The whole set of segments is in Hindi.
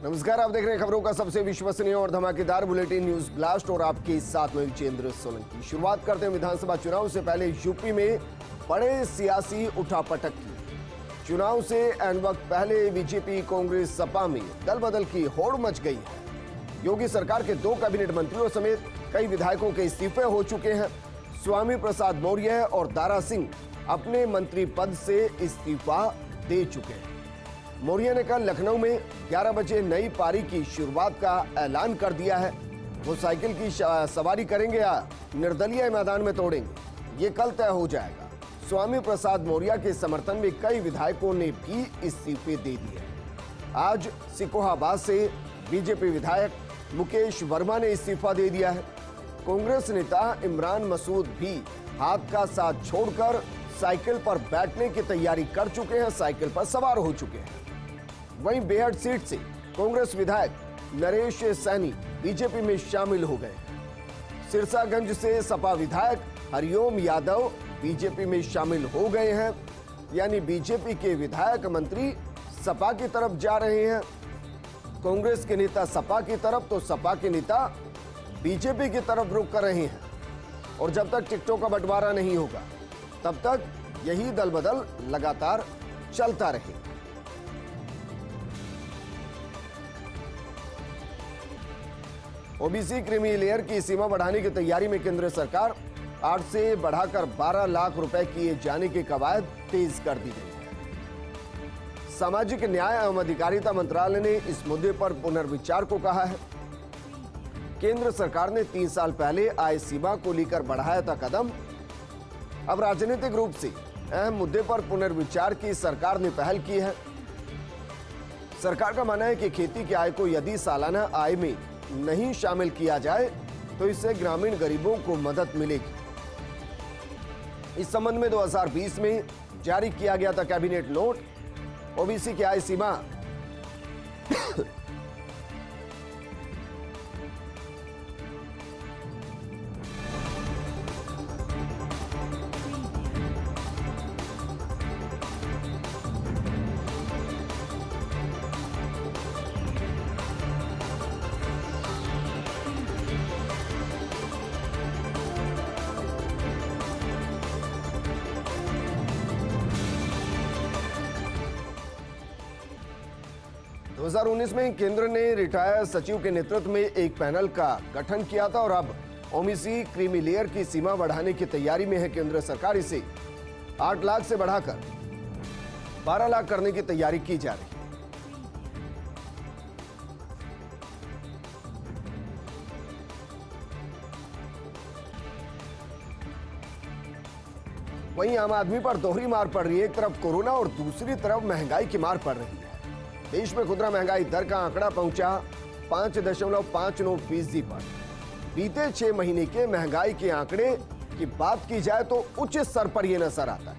नमस्कार, आप देख रहे हैं खबरों का सबसे विश्वसनीय और धमाकेदार बुलेटिन न्यूज ब्लास्ट और आपके साथ में विजेंद्र सोलंकी। शुरुआत करते हैं विधानसभा चुनाव से पहले यूपी में बड़े सियासी उठापटक की। चुनाव से एन वक्त पहले बीजेपी कांग्रेस सपा में दल बदल की होड़ मच गई है। योगी सरकार के 2 कैबिनेट मंत्रियों समेत कई विधायकों के इस्तीफे हो चुके हैं। स्वामी प्रसाद मौर्य और दारा सिंह अपने मंत्री पद से इस्तीफा दे चुके हैं। मौर्य ने कल लखनऊ में 11 बजे नई पारी की शुरुआत का ऐलान कर दिया है। वो साइकिल की सवारी करेंगे या निर्दलीय मैदान में तोड़ेंगे, ये कल तय हो जाएगा। स्वामी प्रसाद मौर्य के समर्थन में कई विधायकों ने भी इस्तीफे दे दिए। आज सिकोहाबाद से बीजेपी विधायक मुकेश वर्मा ने इस्तीफा दे दिया है। कांग्रेस नेता इमरान मसूद भी हाथ का साथ छोड़कर साइकिल पर बैठने की तैयारी कर चुके हैं, साइकिल पर सवार हो चुके हैं। वहीं बेहट सीट से कांग्रेस विधायक नरेश सैनी बीजेपी में शामिल हो गए। सिरसागंज से सपा विधायक हरिओम यादव बीजेपी में शामिल हो गए हैं। यानी बीजेपी के विधायक मंत्री सपा की तरफ जा रहे हैं, कांग्रेस के नेता सपा की तरफ, तो सपा के नेता बीजेपी की तरफ रुख कर रहे हैं। और जब तक टिकटों का बंटवारा नहीं होगा तब तक यही दल बदल लगातार चलता रहेगा। ओबीसी क्रीमी लेयर की सीमा बढ़ाने की तैयारी में केंद्र सरकार 8 से बढ़ाकर 12 लाख रुपए किए जाने की कवायद तेज कर दी गई है। सामाजिक न्याय एवं अधिकारिता मंत्रालय ने इस मुद्दे पर पुनर्विचार को कहा है। केंद्र सरकार ने 3 साल पहले आय सीमा को लेकर बढ़ाया था कदम। अब राजनीतिक रूप से अहम मुद्दे पर पुनर्विचार की सरकार ने पहल की है। सरकार का मानना है कि खेती की आय को यदि सालाना आय में नहीं शामिल किया जाए तो इससे ग्रामीण गरीबों को मदद मिलेगी। इस संबंध में 2020 में जारी किया गया था कैबिनेट नोट। ओबीसी की आय सीमा दो 2019 में केंद्र ने रिटायर्ड सचिव के नेतृत्व में एक पैनल का गठन किया था और अब ओबीसी क्रीमी लेयर की सीमा बढ़ाने की तैयारी में है केंद्र सरकार। इसे 8 लाख से बढ़ाकर 12 लाख करने की तैयारी की जा रही है। वहीं आम आदमी पर दोहरी मार पड़ रही है। एक तरफ कोरोना और दूसरी तरफ महंगाई की मार पड़ रही है। देश में खुदरा महंगाई दर का आंकड़ा पहुंचा 5.59% पर। बीते 6 महीने के महंगाई के आंकड़े की बात की जाए तो उच्च स्तर पर यह नजर आता है।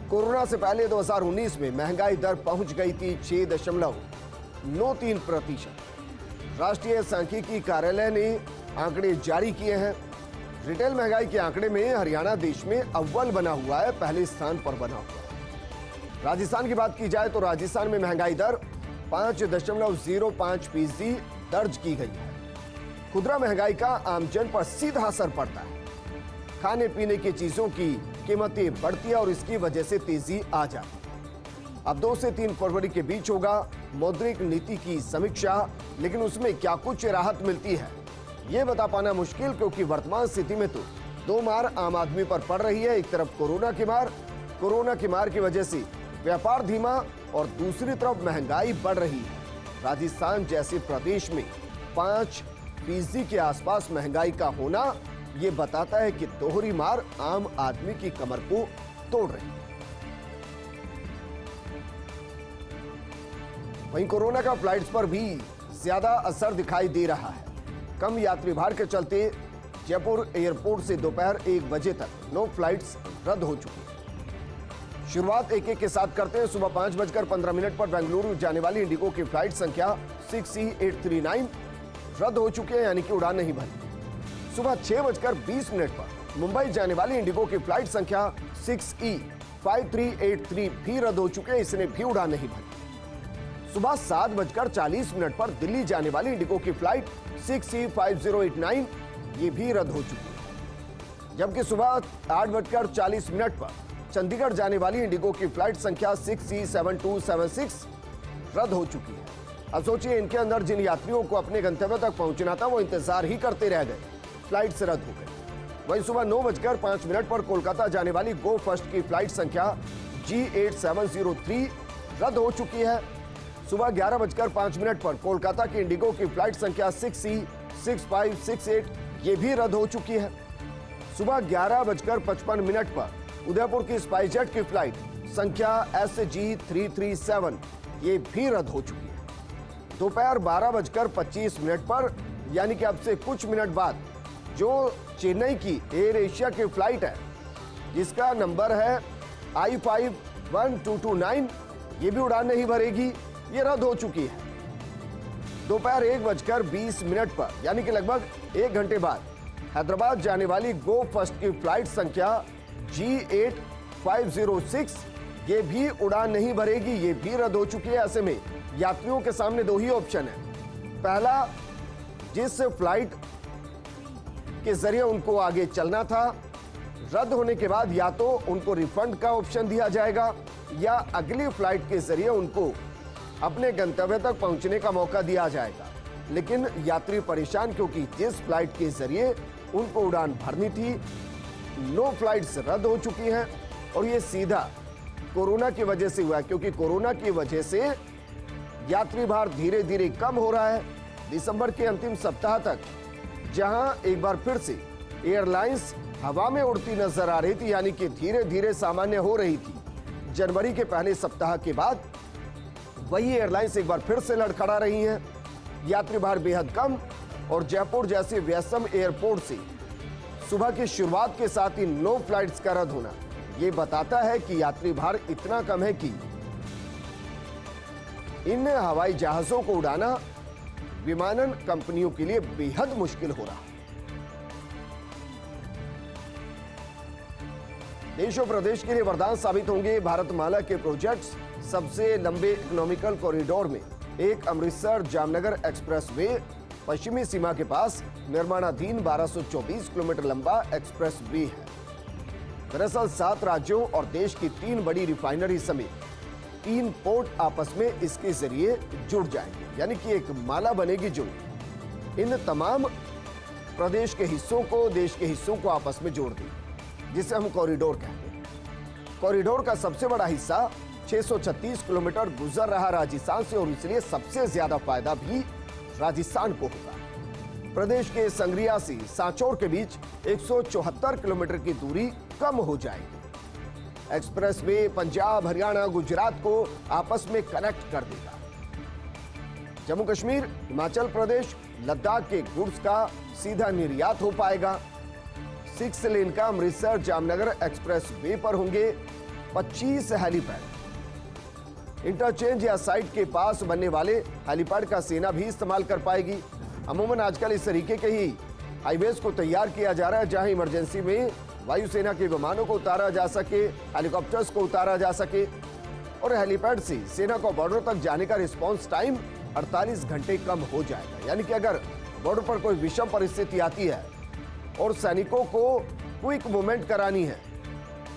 कोरोना से पहले 2019 में महंगाई दर पहुंच गई थी 6.93%। राष्ट्रीय सांख्यिकी कार्यालय ने आंकड़े जारी किए हैं। रिटेल महंगाई के आंकड़े में हरियाणा देश में अव्वल बना हुआ है, पहले स्थान पर बना हुआ है। राजस्थान की बात की जाए तो राजस्थान में महंगाई दर 5.05% दर्ज की गई है। खुदरा महंगाई का आमजन पर सीधा असर पड़ता है। खाने पीने की चीजों की कीमतें बढ़ती है और इसकी वजह से तेजी आ जाती है। अब 2 से 3 फरवरी के बीच होगा मौद्रिक नीति की समीक्षा, लेकिन उसमें क्या कुछ राहत मिलती है ये बता पाना मुश्किल, क्योंकि वर्तमान स्थिति में तो 2 मार आम आदमी पर पड़ रही है। एक तरफ कोरोना की मार की वजह से व्यापार धीमा और दूसरी तरफ महंगाई बढ़ रही है। राजस्थान जैसे प्रदेश में 5% के आसपास महंगाई का होना यह बताता है कि दोहरी मार आम आदमी की कमर को तोड़ रही है। वहीं कोरोना का फ्लाइट्स पर भी ज्यादा असर दिखाई दे रहा है। कम यात्री भार के चलते जयपुर एयरपोर्ट से दोपहर 1 बजे तक 9 फ्लाइट्स रद्द हो चुकी है। शुरुआत एक के साथ करते हैं। सुबह 5:15 पर बेंगलुरु जाने वाली इंडिगो की फ्लाइट संख्या 6E839 रद्द हो चुके हैं, यानी कि उड़ान नहीं भरी। सुबह 6:20 पर मुंबई जाने वाली इंडिगो की फ्लाइट संख्या 6E5383 भी रद्द हो चुके हैं, इसने भी उड़ान नहीं भरी। सुबह 7:40 पर दिल्ली जाने वाली इंडिगो की फ्लाइट 6C5089 ये भी रद्द हो चुकी है, जबकि सुबह 8:40 पर चंडीगढ़ जाने वाली इंडिगो की फ्लाइट संख्या 6C7276 रद्द हो चुकी है। अब सोचिए, इनके अंदर जिन यात्रियों को अपने गंतव्य तक पहुंचना था वो इंतजार ही करते रह गए, फ्लाइट से रद्द हो गए। वहीं सुबह 9:05 पर कोलकाता जाने वाली गो फर्स्ट की फ्लाइट संख्या G8703 रद्द हो चुकी है। सुबह 11:05 पर कोलकाता की इंडिगो की फ्लाइट संख्या 6C6568 ये भी रद्द हो चुकी है। सुबह 11:55 पर उदयपुर की स्पाइसजेट की फ्लाइट संख्या SG337 ये भी रद्द हो चुकी है। दोपहर 12:25 पर यानी कि अब से कुछ मिनट बाद जो चेन्नई की एयर एशिया की फ्लाइट है जिसका नंबर है I51229 ये भी उड़ान नहीं भरेगी, ये रद्द हो चुकी है। दोपहर 1:20 पर यानी कि लगभग 1 घंटे बाद हैदराबाद जाने वाली गो फर्स्ट की फ्लाइट संख्या G8506 ये भी उड़ान नहीं भरेगी, ये भी रद्द हो चुकी है। ऐसे में यात्रियों के सामने दो ही ऑप्शन है। पहला, जिस फ्लाइट के जरिए उनको आगे चलना था, रद्द होने के बाद या तो उनको रिफंड का ऑप्शन दिया जाएगा या अगली फ्लाइट के जरिए उनको अपने गंतव्य तक पहुंचने का मौका दिया जाएगा। लेकिन यात्री परेशान, क्योंकि जिस फ्लाइट के जरिए उनको उड़ान भरनी थी, 9 फ्लाइट्स रद्द हो चुकी हैं और ये सीधा कोरोना की वजह से हुआ है, क्योंकि कोरोना की वजह से यात्री भार धीरे धीरे कम हो रहा है। दिसंबर के अंतिम सप्ताह तक जहां एक बार फिर से एयरलाइंस हवा में उड़ती नजर आ रही थी, यानी कि धीरे धीरे सामान्य हो रही थी, जनवरी के पहले सप्ताह के बाद वही एयरलाइंस एक बार फिर से लड़खड़ा रही हैं। यात्री भार बेहद कम और जयपुर जैसे व्यस्तम एयरपोर्ट से सुबह की शुरुआत के साथ ही 9 फ्लाइट्स का रद्द होना ये बताता है कि यात्री भार इतना कम है कि इन हवाई जहाजों को उड़ाना विमानन कंपनियों के लिए बेहद मुश्किल हो रहा है। देश और प्रदेश के लिए वरदान साबित होंगे भारतमाला के प्रोजेक्ट्स। सबसे लंबे इकोनॉमिकल कॉरिडोर में एक अमृतसर जामनगर एक्सप्रेसवे पश्चिमी सीमा के पास निर्माणाधीन 1224 किलोमीटर लंबा एक्सप्रेसवे है। दरअसल 7 राज्यों और देश की 3 बड़ी रिफाइनरी समेत 3 पोर्ट आपस में इसके जरिए जुड़ जाएंगे, यानी कि एक माला बनेगी जो इन तमाम प्रदेश के हिस्सों को, देश के हिस्सों को आपस में जोड़ देगी, जिसे हम कॉरिडोर कहते हैं। कॉरिडोर का सबसे बड़ा हिस्सा 636 किलोमीटर गुजर रहा राजस्थान से और इसलिए सबसे ज्यादा फायदा भी राजस्थान को होगा। प्रदेश के संग्रिया से सांचौर के बीच 174 किलोमीटर की दूरी कम हो जाएगी। एक्सप्रेसवे पंजाब, हरियाणा, गुजरात को आपस में कनेक्ट कर देगा। जम्मू कश्मीर, हिमाचल प्रदेश, लद्दाख के गुड्स का सीधा निर्यात हो पाएगा। 6 लेन का अमृतसर जामनगर एक्सप्रेसवे पर होंगे 25 हेलीपैड। इंटरचेंज या साइट के पास बनने वाले हेलीपैड का सेना भी इस्तेमाल कर पाएगी। अमूमन आजकल इस तरीके के ही हाईवेज को तैयार किया जा रहा है जहां इमरजेंसी में वायुसेना के विमानों को उतारा जा सके, हेलीकॉप्टर्स को उतारा जा सके और हेलीपैड से सेना को बॉर्डर तक जाने का रिस्पांस टाइम 48 घंटे कम हो जाएगा। यानी कि अगर बॉर्डर पर कोई विषम परिस्थिति आती है और सैनिकों को क्विक मूवमेंट करानी है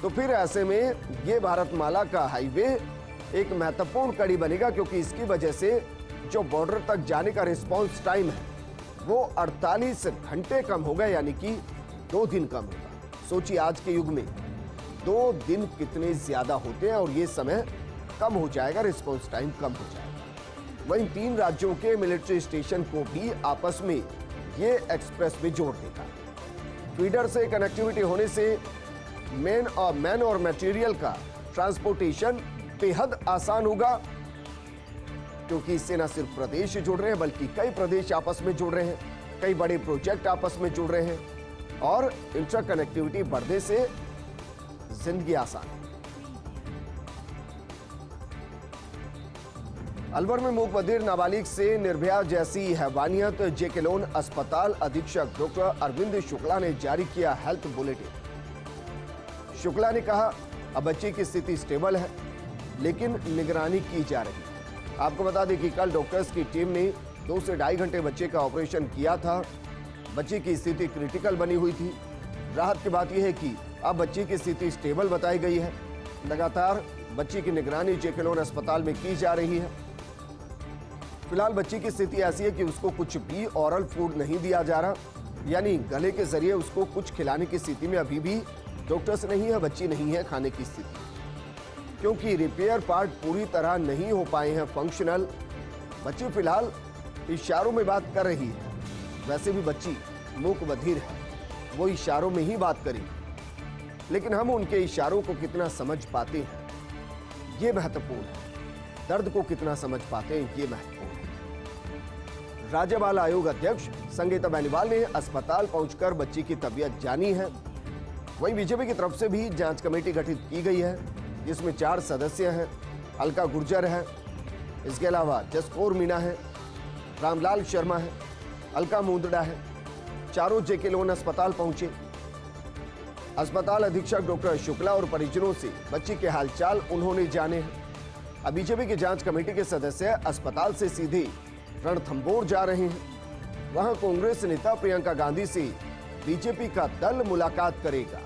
तो फिर ऐसे में ये भारतमाला का हाईवे एक महत्वपूर्ण कड़ी बनेगा, क्योंकि इसकी वजह से जो बॉर्डर तक जाने का रिस्पांस टाइम है वो 48 घंटे कम होगा, यानी कि 2 दिन कम होगा। सोचिए आज के युग में 2 दिन कितने ज्यादा होते हैं और ये समय कम हो जाएगा, रिस्पांस टाइम कम हो जाएगा। वहीं 3 राज्यों के मिलिट्री स्टेशन को भी आपस में ये एक्सप्रेसवे जोड़ देगा। फीडर से कनेक्टिविटी होने से मैन और मटेरियल का ट्रांसपोर्टेशन बेहद आसान होगा, क्योंकि इससे न सिर्फ प्रदेश जुड़ रहे हैं बल्कि कई प्रदेश आपस में जुड़ रहे हैं, कई बड़े प्रोजेक्ट आपस में जुड़ रहे हैं और इंटर कनेक्टिविटी बढ़ने से जिंदगी आसान है। अलवर में मूक बधिर नाबालिग से निर्भया जैसी हैवानियत, जेके लोन अस्पताल अधीक्षक डॉक्टर अरविंद शुक्ला ने जारी किया हेल्थ बुलेटिन। शुक्ला ने कहा, अब बच्चे की स्थिति स्टेबल है लेकिन निगरानी की जा रही है। आपको बता दें कि कल डॉक्टर्स की टीम ने 2 से ढाई घंटे बच्चे का ऑपरेशन किया था। बच्चे की स्थिति क्रिटिकल बनी हुई थी। राहत की बात यह है कि अब बच्ची की स्थिति स्टेबल बताई गई है। लगातार बच्ची की निगरानी जेके लोन अस्पताल में की जा रही है। फिलहाल बच्ची की स्थिति ऐसी है कि उसको कुछ भी ऑरल फूड नहीं दिया जा रहा, यानी गले के जरिए उसको कुछ खिलाने की स्थिति में अभी भी डॉक्टर्स नहीं है, बच्ची नहीं है खाने की स्थिति, क्योंकि रिपेयर पार्ट पूरी तरह नहीं हो पाए हैं फंक्शनल। बच्ची फिलहाल इशारों में बात कर रही है। वैसे भी बच्ची मूक बधिर है, वो इशारों में ही बात करेगी, लेकिन हम उनके इशारों को कितना समझ पाते हैं ये महत्वपूर्ण है। दर्द को कितना समझ पाते हैं ये महत्वपूर्ण है। राज्य बाल आयोग अध्यक्ष संगीता बेनीवाल ने अस्पताल पहुंचकर बच्ची की तबीयत जानी है। वहीं बीजेपी की तरफ से भी जांच कमेटी गठित की गई है, जिसमें 4 सदस्य हैं। अलका गुर्जर है, इसके अलावा जसकौर मीणा है, रामलाल शर्मा है, अलका मुंदड़ा है। चारों जेके लोन अस्पताल पहुंचे। अस्पताल अधीक्षक डॉक्टर शुक्ला और परिजनों से बच्ची के हालचाल उन्होंने जाने हैं। अब बीजेपी की जांच कमेटी के सदस्य अस्पताल से सीधे रणथंभौर जा रहे हैं। वहां कांग्रेस नेता प्रियंका गांधी से बीजेपी का दल मुलाकात करेगा।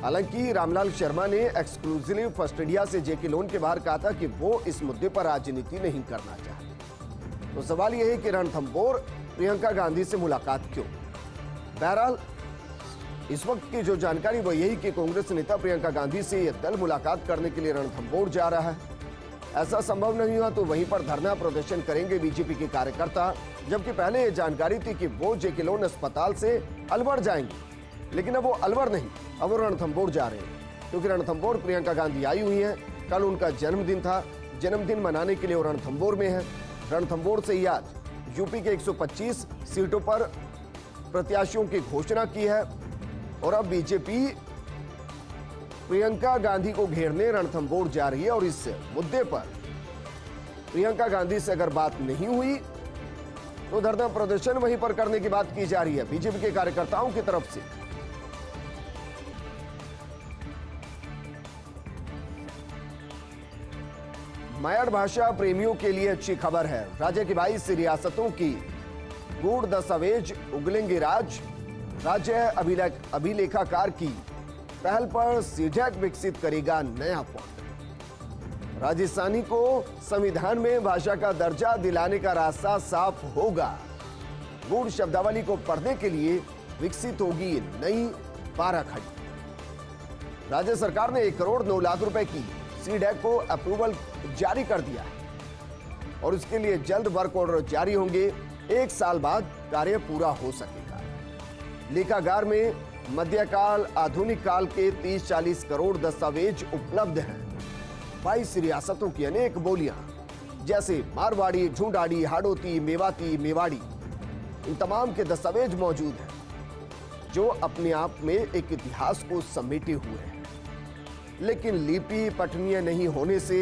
हालांकि रामलाल शर्मा ने एक्सक्लूसिव फर्स्ट इंडिया से जेके लोन के बाहर कहा था कि वो इस मुद्दे पर राजनीति नहीं करना चाहते। तो सवाल यह है कि रणथंभौर प्रियंका गांधी से मुलाकात क्यों? बहरहाल इस वक्त की जो जानकारी वो यही कि कांग्रेस नेता प्रियंका गांधी से यह दल मुलाकात करने के लिए रणथंभौर जा रहा है। ऐसा संभव नहीं हुआ तो वहीं पर धरना प्रदर्शन करेंगे बीजेपी के कार्यकर्ता, जबकि पहले यह जानकारी थी कि वो जेके लोन अस्पताल से अलवर जाएंगे, लेकिन अब वो अलवर नहीं, अब वो रणथंभौर जा रहे हैं, क्योंकि रणथंभौर प्रियंका गांधी आई हुई हैं। कल उनका जन्मदिन था, जन्मदिन मनाने के लिए वो रणथंभौर में है। रणथंभौर से ही आज यूपी के 125 सीटों पर प्रत्याशियों की घोषणा की है और अब बीजेपी प्रियंका गांधी को घेरने रणथंभौर जा रही है। और इस मुद्दे पर प्रियंका गांधी से अगर बात नहीं हुई तो धरना प्रदर्शन वहीं पर करने की बात की जा रही है बीजेपी के कार्यकर्ताओं की तरफ से। मायाड़ भाषा प्रेमियों के लिए अच्छी खबर है। राज्य की 22 रियासतों की गूढ़ दस्तावेज उगलेंगे राज्य अभिलेखाकार की पहल पर सीडैक विकसित करेगा नया पोर्टल। राजस्थानी को संविधान में भाषा का दर्जा दिलाने का रास्ता साफ होगा। गूढ़ शब्दावली को पढ़ने के लिए विकसित होगी नई 12 खंड। राज्य सरकार ने 1 करोड़ 9 लाख रुपए की सीडैक को अप्रूवल जारी कर दिया है और इसके लिए जल्द वर्क ऑर्डर जारी होंगे। 1 साल बाद कार्य पूरा हो सकेगा। लेखागार में मध्यकाल आधुनिक काल के 30-40 करोड़ दस्तावेज उपलब्ध हैं। 22 रियासतों की अनेक बोलियां जैसे मारवाड़ी, ढूंढाड़ी, हाड़ौती, मेवाती, मेवाड़ी, इन तमाम के दस्तावेज मौजूद हैं, जो अपने आप में एक इतिहास को समेटे हुए हैं। लेकिन लिपि पठनीय नहीं होने से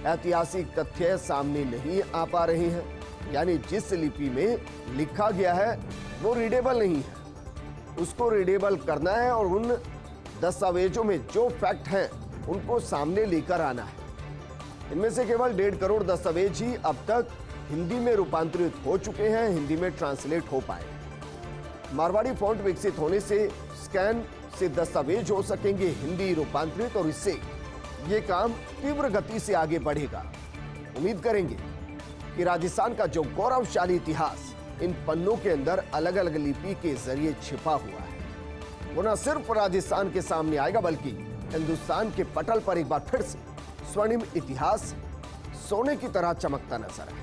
ऐतिहासिक तथ्य सामने नहीं आ पा रहे हैं, यानी जिस लिपि में लिखा गया है वो रीडेबल नहीं है, उसको रीडेबल करना है और उन दस्तावेजों में जो फैक्ट हैं उनको सामने लेकर आना है। इनमें से केवल 1.5 करोड़ दस्तावेज ही अब तक हिंदी में रूपांतरित हो चुके हैं, हिंदी में ट्रांसलेट हो पाए। मारवाड़ी फॉन्ट विकसित होने से स्कैन से दस्तावेज हो सकेंगे हिंदी रूपांतरित और इससे ये काम तीव्र गति से आगे बढ़ेगा। उम्मीद करेंगे कि राजस्थान का जो गौरवशाली इतिहास इन पन्नों के अंदर अलग अलग लिपि के जरिए छिपा हुआ है, वो न सिर्फ राजस्थान के सामने आएगा बल्कि हिंदुस्तान के पटल पर एक बार फिर से स्वर्णिम इतिहास सोने की तरह चमकता नजर आए।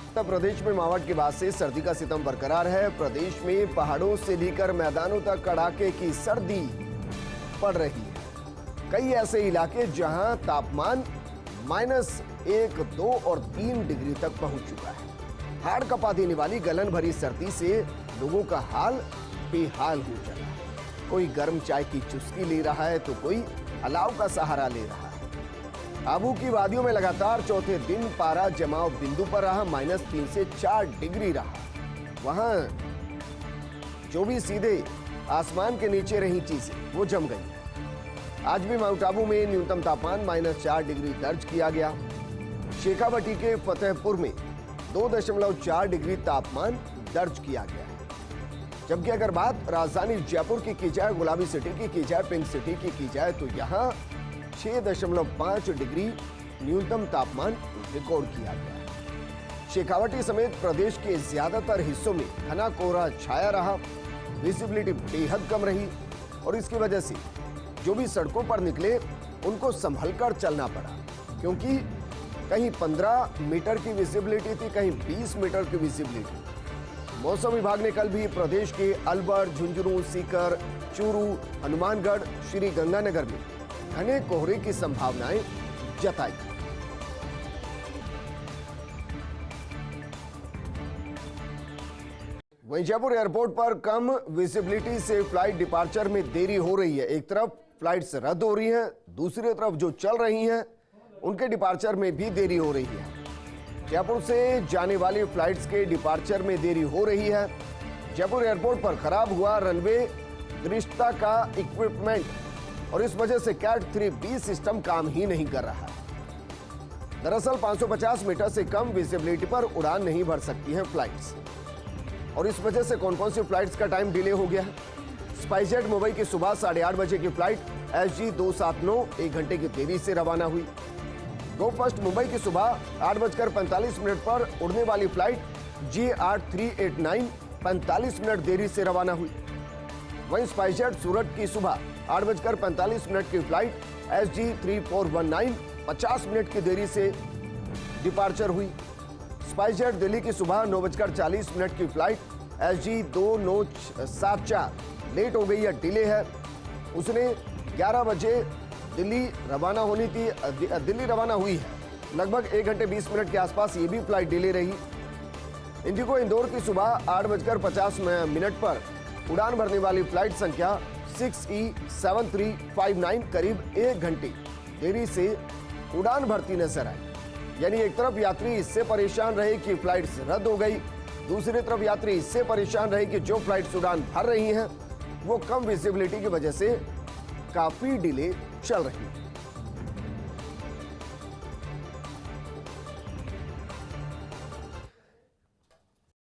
उत्तर प्रदेश में मावठ के बाद से सर्दी का सितम बरकरार है। प्रदेश में पहाड़ों से लेकर मैदानों तक कड़ाके की सर्दी पड़ रही है। कई ऐसे इलाके जहां तापमान -1, 2 और 3 डिग्री तक पहुंच चुका है। हाड़ कपा देने वाली गलन भरी सर्दी से लोगों का हाल बेहाल हो चला है। कोई गर्म चाय की चुस्की ले रहा है तो कोई अलाव का सहारा ले रहा है। आबू की वादियों में लगातार चौथे दिन पारा जमाव बिंदु पर रहा, -3 से 4 डिग्री रहा। वहां जो भी सीधे आसमान के नीचे रही चीजें वो जम गई। आज भी माउंट आबू में न्यूनतम तापमान -4 डिग्री दर्ज किया गया। शेखावटी के फतेहपुर में 2.4 डिग्री तापमान दर्ज किया गया। जबकि अगर बात राजधानी जयपुर की जाए, गुलाबी सिटी की जाए, पिंक सिटी की जाए तो यहां 6.5 डिग्री न्यूनतम तापमान रिकॉर्ड किया गया। शेखावटी समेत प्रदेश के ज्यादातर हिस्सों में घना कोहरा छाया रहा, विजिबिलिटी बेहद कम रही और इसकी वजह से जो भी सड़कों पर निकले उनको संभलकर चलना पड़ा, क्योंकि कहीं 15 मीटर की विजिबिलिटी थी, कहीं 20 मीटर की विजिबिलिटी। मौसम विभाग ने कल भी प्रदेश के अलवर, झुंझुनू, सीकर, चूरू, हनुमानगढ़, श्री गंगानगर में घने कोहरे की संभावनाएं जताई। वहीं जयपुर एयरपोर्ट पर कम विजिबिलिटी से फ्लाइट डिपार्चर में देरी हो रही है। एक तरफ फ्लाइट्स रद्द हो रही हैं, दूसरी तरफ जो चल रही हैं उनके डिपार्चर में भी देरी हो रही है। जयपुर से जाने वाली फ्लाइट्स के डिपार्चर में देरी हो रही है। जयपुर एयरपोर्ट पर खराब हुआ रनवे दृश्यता का इक्विपमेंट और इस वजह से कैट 3B सिस्टम काम ही नहीं कर रहा है। दरअसल 550 मीटर से कम विजिबिलिटी पर उड़ान नहीं भर सकती हैं फ्लाइट्स और इस वजह से कौन कौन सी फ्लाइट्स का टाइम डिले हो गया है। स्पाइसजेट मुंबई की सुबह 8:30 बजे की फ्लाइट SG 279 1 घंटे की देरी से रवाना हुई। गो फर्स्ट मुंबई की सुबह 8:45 पर उड़ने वाली फ्लाइट G8389 45 मिनट देरी से रवाना हुई। वहीं स्पाइसजेट सूरत की सुबह 8:45 की फ्लाइट SG 3419 50 मिनट की देरी से डिपार्चर हुई। स्पाइसजेट दिल्ली की सुबह 9:40 की फ्लाइट SG 2974 लेट हो गई या डिले है। उसने 11 बजे दिल्ली रवाना होनी थी, दिल्ली रवाना हुई है। लगभग 1 घंटे 20 मिनट के आसपास ये भी फ्लाइट डिले रही। इंडिगो इंदौर की सुबह 8:50 पर उड़ान भरने वाली फ्लाइट संख्या 6E7359 करीब 1 घंटे देरी से उड़ान भरती नजर आई। यानी एक तरफ यात्री इससे परेशान रहे कि फ्लाइट्स रद्द हो गई, दूसरी तरफ यात्री इससे परेशान रहे कि जो फ्लाइट्स उड़ान भर रही हैं वो कम विजिबिलिटी की वजह से काफी डिले चल रही है।